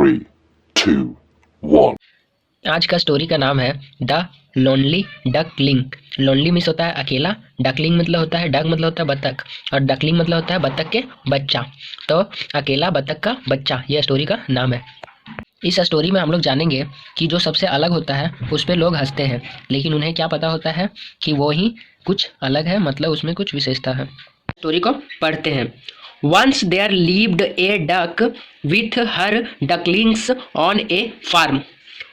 3, 2, 1. आज का स्टोरी का नाम है the lonely duckling. Lonely means होता है अकेला, डकलिंग मतलब होता है डक मतलब होता है बतख, और डकलिंग मतलब होता है बतख के बच्चा। तो अकेला बतख का बच्चा यह स्टोरी का नाम है। इस स्टोरी में हम लोग जानेंगे कि जो सबसे अलग होता है उस पर लोग हंसते हैं, लेकिन उन्हें क्या पता होता है कि वो ही कुछ अलग है, मतलब उसमें कुछ विशेषता है। स्टोरी को पढ़ते हैं। Once there lived a duck with her ducklings on a farm.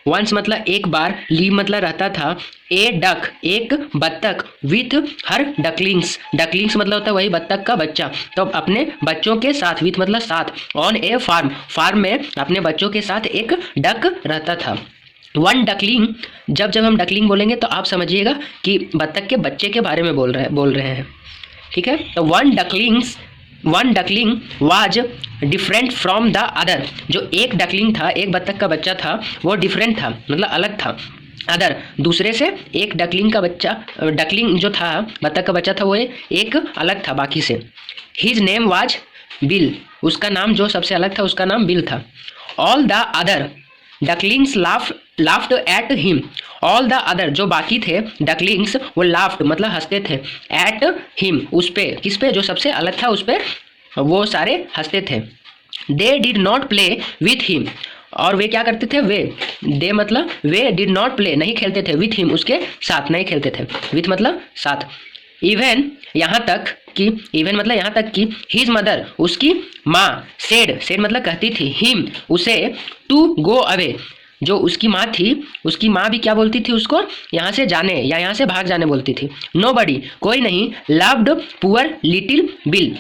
Once मतलब एक बार, लीव मतलब रहता था, ए डक एक बत्तख, विथ हर डकलिंग्स, डकलिंग्स मतलब होता है वही बत्तख का बच्चा, तो अपने बच्चों के साथ, विथ मतलब साथ, ऑन ए फार्म, फार्म में अपने बच्चों के साथ एक डक रहता था। वन डकलिंग, जब जब हम डकलिंग बोलेंगे तो आप समझिएगा कि बत्तख के बच्चे के बारे में बोल रहे हैं, ठीक है। तो one duckling was different from the other. जो एक डकलिंग था, एक बत्तख का बच्चा था, वो डिफरेंट था मतलब अलग था, अदर दूसरे से। एक डकलिंग का बच्चा, डकलिंग जो था बत्तख का बच्चा था, वो एक अलग था बाकी से। हिज नेम वाज बिल, उसका नाम जो सबसे अलग था उसका नाम बिल था। All the other ducklings laughed at him. All the other जो बाकी थे डकलिंग्स वो लाफ्ड मतलब हंसते थे, एट हिम उस पे, किस पे, जो सबसे अलग था उस पे वो सारे हंसते थे। They did not play with him, और वे क्या करते थे, दे मतलब वे डिड नॉट प्ले नहीं खेलते थे, विथ हिम उसके साथ नहीं खेलते थे, विथ मतलब साथ। इवन यहाँ तक कि, इवन मतलब यहाँ तक कि हिज मदर उसकी माँ, सेड मतलब कहती थी, हिम उसे, टू गो अवे, जो उसकी माँ थी उसकी माँ भी क्या बोलती थी उसको, यहाँ से जाने या यहाँ से भाग जाने बोलती थी। नोबडी कोई नहीं, loved poor little bill,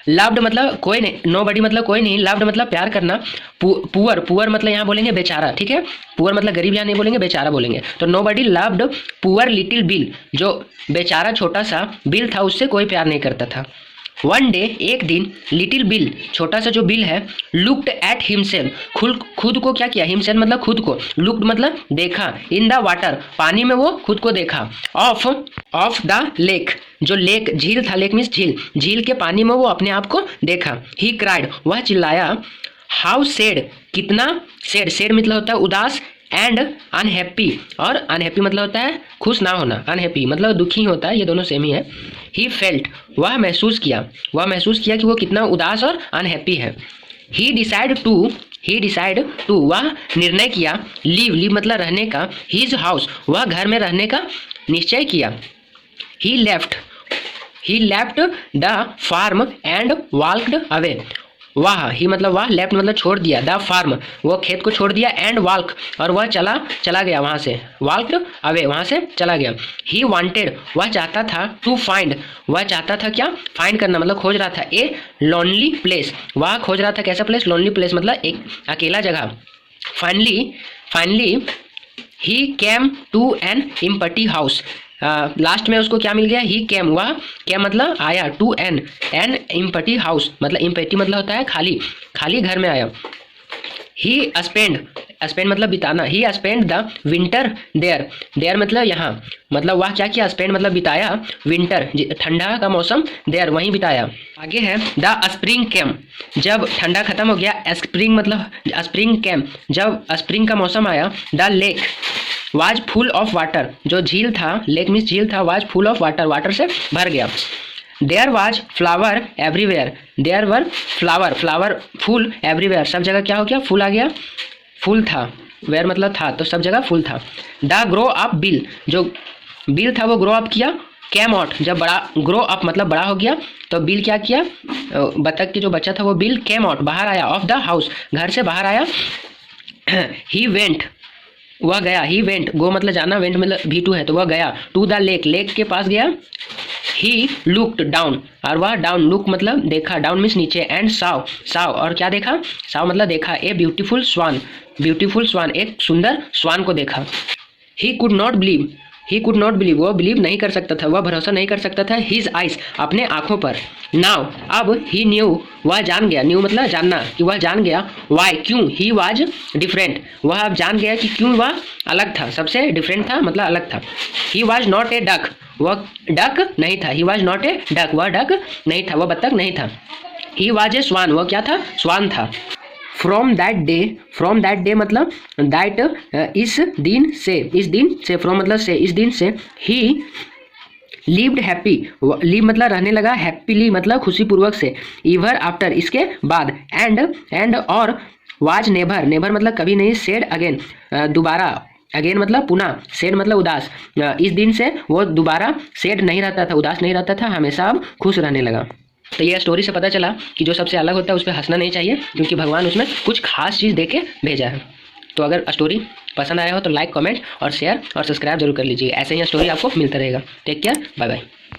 loved मतलब कोई नहीं, नोबडी मतलब कोई नहीं, लव्ड मतलब प्यार करना, पुअर मतलब यहाँ बोलेंगे बेचारा, ठीक है। पुअर मतलब गरीब यहाँ नहीं बोलेंगे, बेचारा बोलेंगे। तो nobody loved poor little bill, जो बेचारा छोटा सा बिल था उससे कोई प्यार नहीं करता था। वन डे एक दिन, लिटिल बिल छोटा सा जो बिल है, लुक्ड एट हिमसेल्फ, खुद को क्या किया, हिमसेल्फ मतलब खुद को, लुक्ड मतलब देखा, इन द वाटर पानी में वो खुद को देखा, ऑफ द लेक, जो लेक झील था, लेक मीन्स झील, झील के पानी में वो अपने आप को देखा। ही क्राइड वह चिल्लाया, हाउ सैड कितना सैड, सैड मतलब होता है उदास, एंड अनहैप्पी, और अनहैप्पी मतलब होता है खुश ना होना, अनहैप्पी मतलब दुखी होता है, ये दोनों सेम ही है। ही फेल्ट वह महसूस किया कि वो कितना उदास और अनहैप्पी है। ही डिसाइड टू वह निर्णय किया, लीव मतलब रहने का, हिज हाउस वह घर में रहने का निश्चय किया। He left the farm and walked away, वाह ही मतलब वाह, लेफ्ट मतलब छोड़ दिया, द फार्म वो खेत को छोड़ दिया, एंड वॉल्क और वह चला गया वहाँ से, वॉल्क्ड अवे वहाँ से चला गया। ही वांटेड वह चाहता था, टू फाइंड वह चाहता था क्या, फाइंड करना मतलब खोज रहा था, ए लोनली प्लेस वह खोज रहा था कैसा प्लेस, लोनली प्लेस मतलब एक अकेला जगह। Finally he came to an empty house, last में उसको क्या मिल गया, ही केम वह क्या मतलब आया, टू एन एम्प्टी हाउस मतलब एम्प्टी मतलब होता है खाली घर में आया। ही स्पेंड मतलब बिताना, ही स्पेंड द विंटर देयर मतलब यहाँ, मतलब वह क्या किया, स्पेंड मतलब बिताया, विंटर ठंडा का मौसम, देयर वहीं बिताया। आगे है द स्प्रिंग कैम, जब ठंडा खत्म हो गया, स्प्रिंग मतलब स्प्रिंग कैम जब स्प्रिंग का मौसम आया। The lake was full of water, जो झील था, लेक मीन्स झील था, was full of water water से भर गया। There was flower everywhere, there were flower फूल एवरीवेयर सब जगह क्या हो गया, फूल आ गया, फूल था, वेयर मतलब था, तो सब जगह फूल था। द ग्रो अप बिल, जो बिल था वो ग्रो अप किया, कैम आउट जब बड़ा, ग्रो अप मतलब बड़ा हो गया, तो बिल क्या किया, बतख के जो बच्चा था वो बिल कैम आउट बाहर आया, ऑफ द हाउस घर से बाहर आया। ही वेंट वह गया, ही वेंट गो मतलब जाना, वेंट मतलब V2 है तो वह गया, टू द लेक लेक के पास गया। ही लुक्ड डाउन और वह डाउन, लुक मतलब देखा, डाउन मीन्स नीचे, एंड साव और क्या देखा, साव मतलब देखा, ए ब्यूटीफुल स्वान एक सुंदर स्वान को देखा। ही कुड नॉट बिलीव वो बिलीव नहीं कर सकता था, वह भरोसा नहीं कर सकता था, हिज आइज अपने आँखों पर। नाउ अब ही न्यू वह जान गया, न्यू मतलब जानना, कि वह जान गया, वाई क्यों, ही वाज डिफरेंट वह अब जान गया कि क्यों वह अलग था, सबसे डिफरेंट था मतलब अलग था। He was not a duck वह डक नहीं था, he was not a duck वह डक नहीं था, वह बत्तख नहीं था। ही वाज ए स्वान वह क्या था, स्वान था। फ्रॉम दैट डे मतलब दैट इस दिन से फ्रॉम मतलब से, इस दिन से ही लिव्ड हैप्पी, लिव मतलब रहने लगा, हैप्पीली मतलब खुशीपूर्वक से, ईवर आफ्टर इसके बाद, एंड और वाज नेवर मतलब कभी नहीं, सेड अगेन दोबारा, अगेन मतलब पुनः, सेड मतलब उदास, इस दिन से वो दोबारा सेड नहीं रहता था, उदास नहीं रहता था, हमेशा अब खुश रहने लगा। तो ये स्टोरी से पता चला कि जो सबसे अलग होता है उस पर हंसना नहीं चाहिए, क्योंकि भगवान उसमें कुछ खास चीज़ दे के भेजा है। तो अगर स्टोरी पसंद आया हो तो लाइक, कमेंट और शेयर और सब्सक्राइब जरूर कर लीजिए। ऐसे ही स्टोरी आपको मिलता रहेगा। Take care, bye bye.